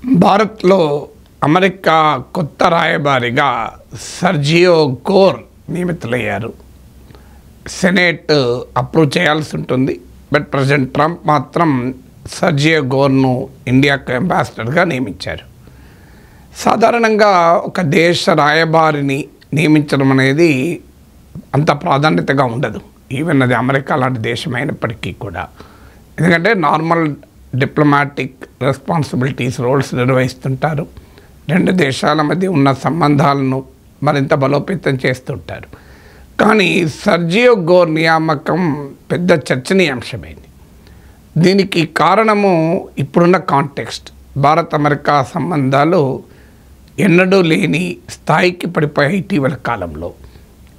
భారత్లో అమెరికా కొత్త రాయబారిగా సర్జియో గోర్ నియమితులయ్యారు. సెనేట్ అప్రూవ్ చేయాల్సి ఉంటుంది. బట్ ప్రెసిడెంట్ ట్రంప్ మాత్రం సర్జియో గోర్ను ఇండియాకు అంబాసిడర్గా నియమించారు. సాధారణంగా ఒక దేశ రాయబారిని నియమించడం అనేది అంత ప్రాధాన్యతగా ఉండదు, ఈవెన్ అది అమెరికా లాంటి దేశం అయినప్పటికీ కూడా. ఎందుకంటే నార్మల్ డిప్లొమాటిక్ రెస్పాన్సిబిలిటీస్ రోల్స్ నిర్వహిస్తుంటారు. రెండు దేశాల మధ్య ఉన్న సంబంధాలను మరింత బలోపేతం చేస్తుంటారు. కానీ సర్జియో గోర్ నియామకం పెద్ద చర్చనీయాంశమైంది. దీనికి కారణము ఇప్పుడున్న కాంటెక్స్ట్. భారత్ అమెరికా సంబంధాలు ఎన్నడూ లేని స్థాయికి పడిపోయాయి ఇటీవల కాలంలో.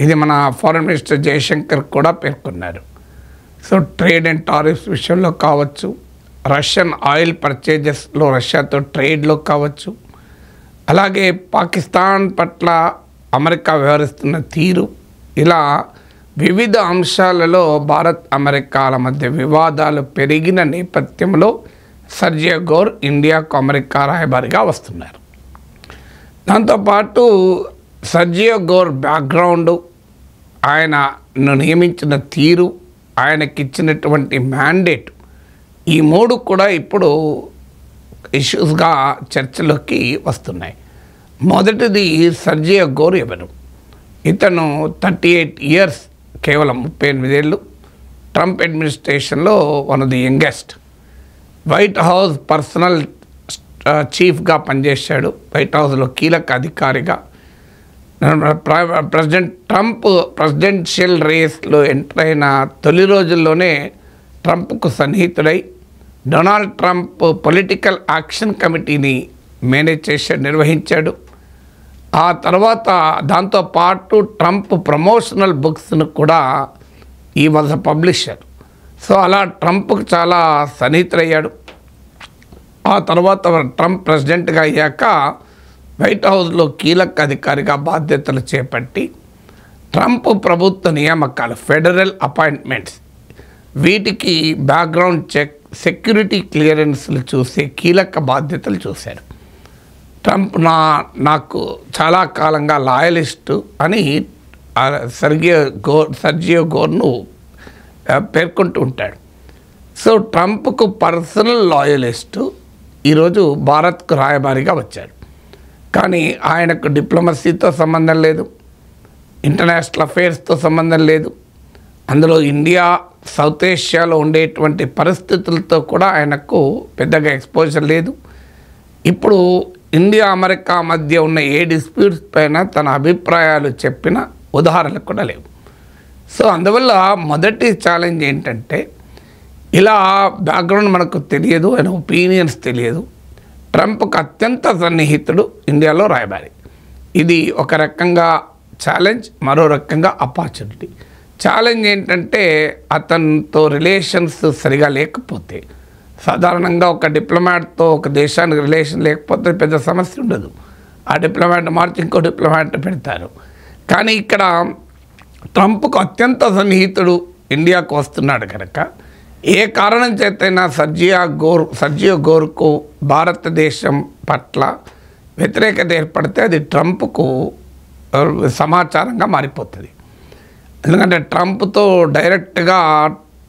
ఇది మన ఫారెన్ మినిస్టర్ జయశంకర్ కూడా పేర్కొన్నారు. సో ట్రేడ్ అండ్ టారిఫ్స్ విషయంలో కావచ్చు, రష్యన్ ఆయిల్ పర్చేజెస్లో రష్యాతో ట్రేడ్లో కావచ్చు, అలాగే పాకిస్తాన్ పట్ల అమెరికా వ్యవహరిస్తున్న తీరు, ఇలా వివిధ అంశాలలో భారత్ అమెరికాల మధ్య వివాదాలు పెరిగిన నేపథ్యంలో సర్జియో గోర్ ఇండియాకు అమెరికా రాయబారిగా వస్తున్నారు. దాంతోపాటు సర్జియో గోర్ బ్యాక్గ్రౌండు, ఆయనను నియమించిన తీరు, ఆయనకిచ్చినటువంటి మ్యాండేట్, ఈ మూడు కూడా ఇప్పుడు ఇష్యూస్గా చర్చలోకి వస్తున్నాయి. మొదటిది సర్జియో గోర్ ఎవరు? ఇతను 38 ఇయర్స్, కేవలం 38 ఏళ్ళు, ట్రంప్ అడ్మినిస్ట్రేషన్లో one of the youngest. White House personnel చీఫ్గా పనిచేశాడు. వైట్ హౌస్లో కీలక అధికారిగా. ప్రెసిడెంట్ ట్రంప్ ప్రెసిడెన్షియల్ రేస్లో ఎంటర్ అయిన తొలి రోజుల్లోనే ట్రంప్కు సన్నిహితుడై డొనాల్డ్ ట్రంప్ పొలిటికల్ యాక్షన్ కమిటీని మేనేజ్ చేసి నిర్వహించాడు. ఆ తర్వాత దాంతోపాటు ట్రంప్ ప్రమోషనల్ బుక్స్ను కూడా ఈ వాజ్ పబ్లిషర్. సో అలా ట్రంప్కు చాలా సన్నిహితుడయ్యాడు. ఆ తర్వాత ట్రంప్ ప్రెసిడెంట్గా అయ్యాక వైట్ హౌస్లో కీలక అధికారిగా బాధ్యతలు చేపట్టి ట్రంప్ ప్రభుత్వ నియామకాలు, ఫెడరల్ అపాయింట్మెంట్స్, వీటికి బ్యాక్గ్రౌండ్ చెక్, సెక్యూరిటీ క్లియరెన్స్లు చూసే కీలక బాధ్యతలు చూశారు. ట్రంప్ నాకు చాలా కాలంగా లాయలిస్టు అని సర్జియో గోర్ను పేర్కొంటూ ఉంటాడు. సో ట్రంప్కు పర్సనల్ లాయలిస్టు ఈరోజు భారత్కు రాయబారిగా వచ్చాడు. కానీ ఆయనకు డిప్లొమసీతో సంబంధం లేదు, ఇంటర్నేషనల్ అఫైర్స్తో సంబంధం లేదు. అందులో ఇండియా, సౌత్ ఏషియాలో ఉండేటువంటి పరిస్థితులతో కూడా ఆయనకు పెద్దగా ఎక్స్పోజర్ లేదు. ఇప్పుడు ఇండియా అమెరికా మధ్య ఉన్న ఏ డిస్ప్యూట్స్ పైన తన అభిప్రాయాలు చెప్పిన ఉదాహరణలు కూడా లేవు. సో అందువల్ల మొదటి ఛాలెంజ్ ఏంటంటే, ఇలా బ్యాక్గ్రౌండ్ మనకు తెలియదు, ఆయన ఒపీనియన్స్ తెలియదు. ట్రంప్కు అత్యంత సన్నిహితుడు, ఇండియాలో రాయబారి. ఇది ఒక రకంగా ఛాలెంజ్, మరో రకంగా ఆపర్చునిటీ. ఛాలెంజ్ ఏంటంటే, అతనితో రిలేషన్స్ సరిగా లేకపోతే, సాధారణంగా ఒక డిప్లొమాట్తో ఒక దేశానికి రిలేషన్ లేకపోతే పెద్ద సమస్య ఉండదు. ఆ డిప్లొమాట్ మార్చి ఇంకో డిప్లొమాట్ పెడతారు. కానీ ఇక్కడ ట్రంప్కు అత్యంత సన్నిహితుడు ఇండియాకు వస్తున్నాడు కనుక, ఏ కారణం చేతైనా సర్జియో గోర్కు భారతదేశం పట్ల వ్యతిరేకత ఏర్పడితే అది ట్రంప్కు సమాచారంగా మారిపోతుంది. ఎందుకంటే ట్రంప్తో డైరెక్ట్గా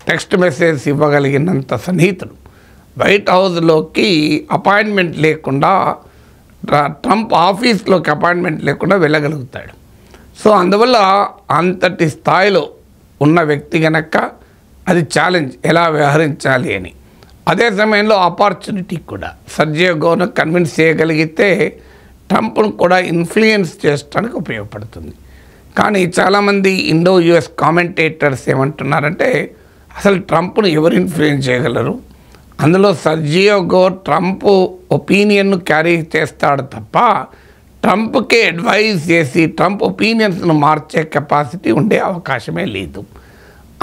టెక్స్ట్ మెసేజ్ ఇవ్వగలిగినంత సన్నిహితుడు. వైట్ హౌస్లోకి అపాయింట్మెంట్ లేకుండా, ట్రంప్ ఆఫీస్లోకి అపాయింట్మెంట్ లేకుండా వెళ్ళగలుగుతాడు. సో అందువల్ల అంతటి స్థాయిలో ఉన్న వ్యక్తి కనుక అది ఛాలెంజ్, ఎలా వ్యవహరించాలి అని. అదే సమయంలో ఆపర్చునిటీ కూడా. సర్జియో గోర్ను కన్విన్స్ చేయగలిగితే ట్రంప్ను కూడా ఇన్ఫ్లుయెన్స్ చేయడానికి ఉపయోగపడుతుంది. కానీ చాలామంది ఇండో యుఎస్ కామెంటేటర్స్ ఏమంటున్నారంటే, అసలు ట్రంప్ను ఎవరు ఇన్ఫ్లుయెన్స్ చేయగలరు? అందులో సర్జియో గోర్ ట్రంప్ ఒపీనియన్ను క్యారీ చేస్తాడు తప్ప ట్రంప్కే అడ్వైజ్ చేసి ట్రంప్ ఒపీనియన్స్ను మార్చే కెపాసిటీ ఉండే అవకాశమే లేదు.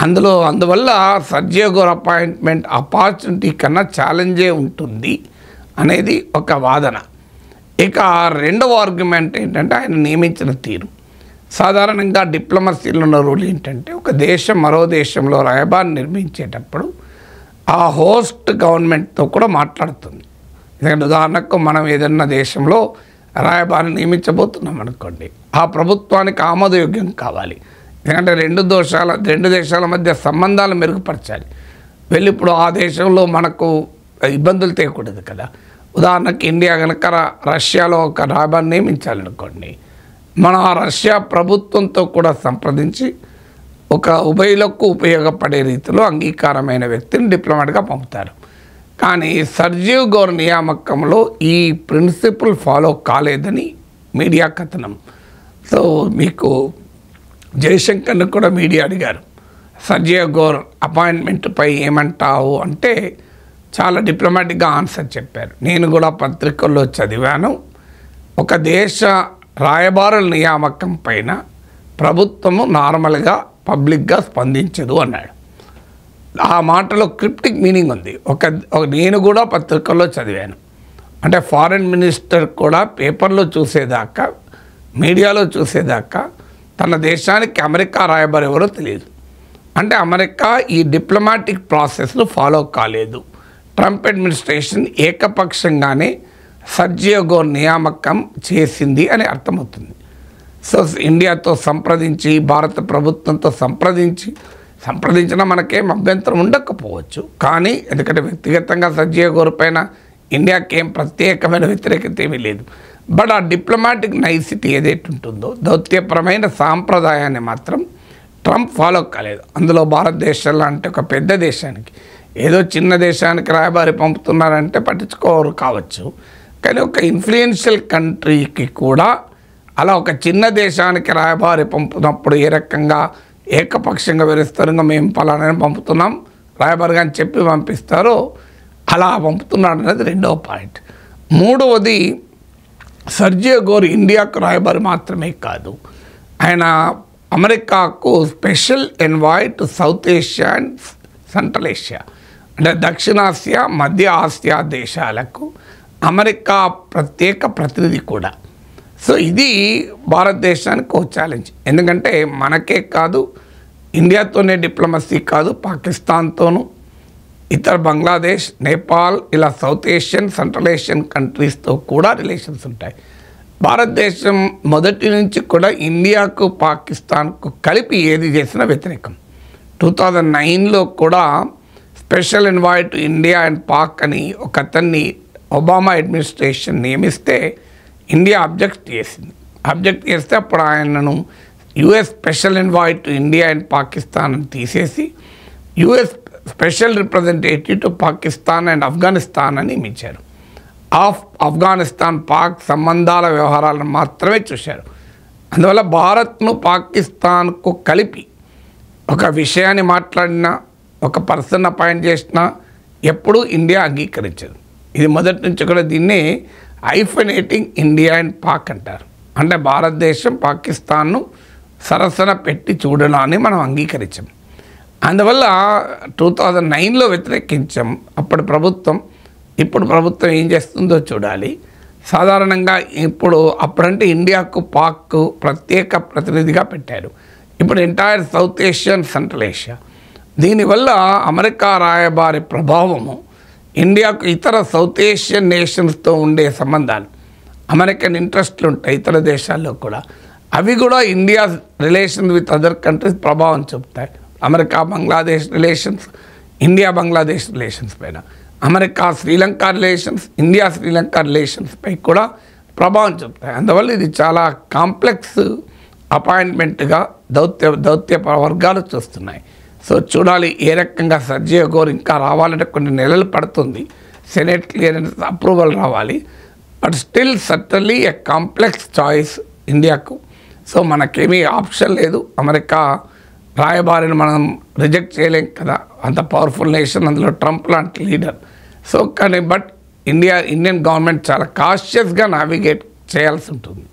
అందువల్ల సర్జియో గోర్ అపాయింట్మెంట్ ఆపర్చునిటీ కన్నా ఛాలెంజే ఉంటుంది అనేది ఒక వాదన. ఇక రెండవ ఆర్గ్యుమెంట్ ఏంటంటే, ఆయన నియమించిన తీరు. సాధారణంగా డిప్లొమసీలో ఉన్న రూల్ ఏంటంటే, ఒక దేశం మరో దేశంలో రాయబారిని నిర్మించేటప్పుడు ఆ హోస్ట్ గవర్నమెంట్తో కూడా మాట్లాడుతుంది. ఎందుకంటే ఉదాహరణకు మనం ఏదన్నా దేశంలో రాయబారిని నియమించబోతున్నాం అనుకోండి, ఆ ప్రభుత్వానికి ఆమోదయోగ్యం కావాలి. ఎందుకంటే రెండు దేశాల మధ్య సంబంధాలు మెరుగుపరచాలి. వెళ్ళి ఇప్పుడు ఆ దేశంలో మనకు ఇబ్బందులు తేయకూడదు కదా. ఉదాహరణకి ఇండియా కనుక రష్యాలో ఒక రాయబారిని నియమించాలనుకోండి, మనం ఆ రష్యా ప్రభుత్వంతో కూడా సంప్రదించి ఒక ఉభయులకు ఉపయోగపడే రీతిలో అంగీకారమైన వ్యక్తిని డిప్లొమాట్గా పంపుతారు. కానీ సర్జీవ్ గౌర్ నియామకంలో ఈ ప్రిన్సిపల్ ఫాలో కాలేదని మీడియా కథనం. సో మీకు జయశంకర్ని కూడా మీడియా అడిగారు, సర్జీవ్ గౌర్ అపాయింట్మెంట్పై ఏమంటావు అంటే చాలా డిప్లొమాటిక్గా ఆన్సర్ చెప్పారు. నేను కూడా పత్రికల్లో చదివాను, ఒక దేశ రాయబారుల నియామకం పైన ప్రభుత్వము నార్మల్గా పబ్లిక్గా స్పందించదు అన్నాడు. ఆ మాటలో క్రిప్టిక్ మీనింగ్ ఉంది. నేను కూడా పత్రికల్లో చదివాను. అంటే ఫారెన్ మినిస్టర్ కూడా పేపర్లో చూసేదాకా, మీడియాలో చూసేదాకా తన దేశానికి అమెరికా రాయబారి ఎవరో తెలియదు. అంటే అమెరికా ఈ డిప్లొమాటిక్ ప్రాసెస్ను ఫాలో కాలేదు. ట్రంప్ అడ్మినిస్ట్రేషన్ ఏకపక్షంగానే సర్జీవ్ గౌర్ నియామకం చేసింది అని అర్థమవుతుంది. సో ఇండియాతో సంప్రదించి, భారత ప్రభుత్వంతో సంప్రదించినా మనకేం అభ్యంతరం ఉండకపోవచ్చు. కానీ ఎందుకంటే వ్యక్తిగతంగా సర్జీవ్ గౌర్ పైన ఇండియాకి ఏం ప్రత్యేకమైన వ్యతిరేకత ఏమీ లేదు. బట్ ఆ డిప్లొమాటిక్ నైసిటీ ఏదైతే ఉంటుందో, దౌత్యపరమైన సాంప్రదాయాన్ని మాత్రం ట్రంప్ ఫాలో కాలేదు. అందులో భారతదేశం లాంటి ఒక పెద్ద దేశానికి, ఏదో చిన్న దేశానికి రాయబారి పంపుతున్నారంటే పట్టించుకోరు కావచ్చు, కానీ ఒక ఇన్ఫ్లుయెన్షియల్ కంట్రీకి కూడా అలా ఒక చిన్న దేశానికి రాయబారి పంపుతున్నప్పుడు ఏ రకంగా ఏకపక్షంగా వివరిస్తారు, ఇంకా మేము పలానా పంపుతున్నాం రాయబారిగా అని చెప్పి పంపిస్తారో అలా పంపుతున్నాడు అనేది రెండవ పాయింట్. మూడవది, సర్జీవ్ గౌర్ ఇండియాకు రాయబారి మాత్రమే కాదు, ఆయన అమెరికాకు special envoy to south Asia and central Asia, అంటే దక్షిణాసియా, మధ్య ఆసియా దేశాలకు అమెరికా ప్రత్యేక ప్రతినిధి కూడా. సో ఇది భారతదేశానికి ఒక ఛాలెంజ్. ఎందుకంటే మనకే కాదు, ఇండియాతోనే డిప్లొమసీ కాదు, పాకిస్తాన్తోనూ, ఇతర బంగ్లాదేశ్, నేపాల్, ఇలా సౌత్ ఏషియన్, సెంట్రల్ ఏషియన్ కంట్రీస్తో కూడా రిలేషన్స్ ఉంటాయి. భారతదేశం మొదటి నుంచి కూడా ఇండియాకు, పాకిస్తాన్కు కలిపి ఏది చేసినా వ్యతిరేకం. 2009లో కూడా special envoy to India and Pak అని ఒక అతన్ని ఒబామా అడ్మినిస్ట్రేషన్ నియమిస్తే ఇండియా అబ్జెక్ట్ చేస్తే అప్పుడు ఆయనను US special envoy to India and Pakistan అని తీసేసి US special representative to Pakistan and Afghanistan అని నియమించారు. ఆఫ్ఘనిస్తాన్ పాక్ సంబంధాల వ్యవహారాలను మాత్రమే చూశారు. అందువల్ల భారత్ను పాకిస్తాన్కు కలిపి ఒక విషయాన్ని మాట్లాడినా, ఒక పర్సన్ అపాయింట్ చేసినా ఎప్పుడూ ఇండియా అంగీకరించదు. ఇది మొదటి నుంచి కూడా దీన్ని హైఫనేటింగ్ ఇండియా అండ్ పాక్ అంటారు. అంటే భారతదేశం పాకిస్తాన్ను సరసన పెట్టి చూడడాన్ని మనం అంగీకరించాం. అందువల్ల 2009లో వ్యతిరేకించాం అప్పటి ప్రభుత్వం. ఇప్పుడు ప్రభుత్వం ఏం చేస్తుందో చూడాలి. సాధారణంగా అప్పుడంటే ఇండియాకు పాక్ ప్రత్యేక ప్రతినిధిగా పెట్టారు. ఇప్పుడు entire south Asian, central Asia. దీనివల్ల అమెరికా రాయబారి ప్రభావము ఇండియాకు ఇతర సౌత్ ఏషియన్ నేషన్స్తో ఉండే సంబంధాలు, అమెరికన్ ఇంట్రెస్ట్లు ఉంటాయి ఇతర దేశాల్లో కూడా, అవి కూడా India relation with other countries ప్రభావం చూపుతాయి. America Bangladesh relations, India Bangladesh relations పైన, America Sri Lanka relations, India Sri Lanka రిలేషన్స్పై కూడా ప్రభావం చూపుతాయి. అందువల్ల ఇది చాలా కాంప్లెక్స్ అపాయింట్మెంట్గా దౌత్య వర్గాలు చూస్తున్నాయి. సో చూడాలి ఏ రకంగా సర్జీవ్ గౌర్ ఇంకా రావాలంటే కొన్ని నెలలు పడుతుంది, సెనేట్ క్లియరెన్స్ అప్రూవల్ రావాలి. But still certainly A complex choice ఇండియాకు. సో మనకేమీ ఆప్షన్ లేదు, అమెరికా రాయబారిని మనం రిజెక్ట్ చేయలేం కదా, అంత పవర్ఫుల్ నేషన్, అందులో ట్రంప్ లాంటి లీడర్. సో కానీ బట్ ఇండియన్ గవర్నమెంట్ చాలా కాషియస్గా నావిగేట్ చేయాల్సి ఉంటుంది.